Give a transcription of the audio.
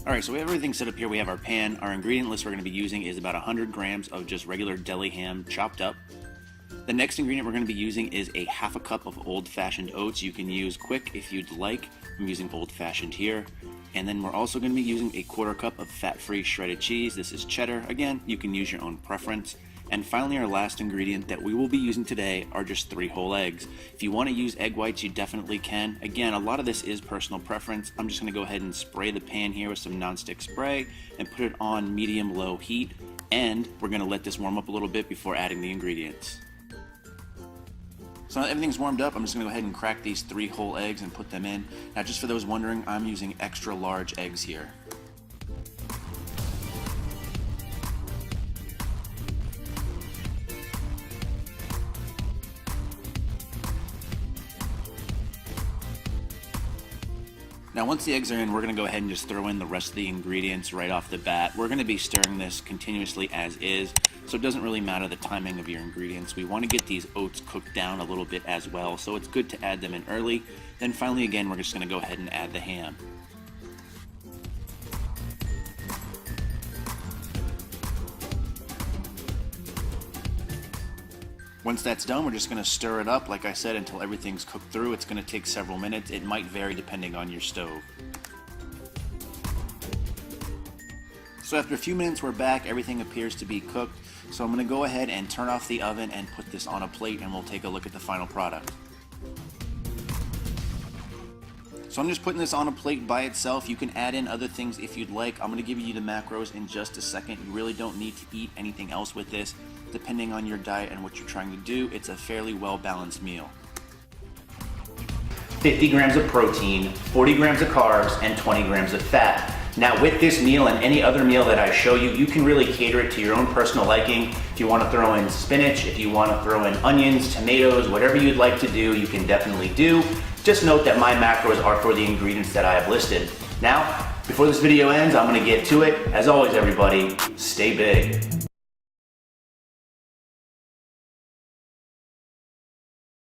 Alright, so we have everything set up here. We have our pan. Our ingredient list we're going to be using is about 100 grams of just regular deli ham chopped up. The next ingredient we're going to be using is a half a cup of old-fashioned oats. You can use quick if you'd like. I'm using old-fashioned here. And then we're also going to be using a quarter cup of fat-free shredded cheese. This is cheddar. Again, you can use your own preference. And finally, our last ingredient that we will be using today are just 3 whole eggs. If you want to use egg whites, you definitely can. Again, a lot of this is personal preference. I'm just going to go ahead and spray the pan here with some nonstick spray and put it on medium-low heat. And we're going to let this warm up a little bit before adding the ingredients. So now everything's warmed up, I'm just going to go ahead and crack these 3 whole eggs and put them in. Now just for those wondering, I'm using extra large eggs here. Now once the eggs are in, we're going to go ahead and just throw in the rest of the ingredients right off the bat. We're going to be stirring this continuously as is, so it doesn't really matter the timing of your ingredients. We want to get these oats cooked down a little bit as well, so it's good to add them in early. Then finally, again, we're just going to go ahead and add the ham. Once that's done, we're just going to stir it up, like I said, until everything's cooked through. It's going to take several minutes. It might vary depending on your stove. So after a few minutes, we're back. Everything appears to be cooked. So I'm going to go ahead and turn off the oven and put this on a plate, and we'll take a look at the final product. So I'm just putting this on a plate by itself. You can add in other things if you'd like. I'm going to give you the macros in just a second. You really don't need to eat anything else with this. Depending on your diet and what you're trying to do, it's a fairly well-balanced meal. 50 grams of protein, 40 grams of carbs, and 20 grams of fat. Now with this meal and any other meal that I show you, you can really cater it to your own personal liking. If you want to throw in spinach, if you want to throw in onions, tomatoes, whatever you'd like to do, you can definitely do. Just note that my macros are for the ingredients that I have listed. Now, before this video ends, I'm going to get to it. As always, everybody, stay big.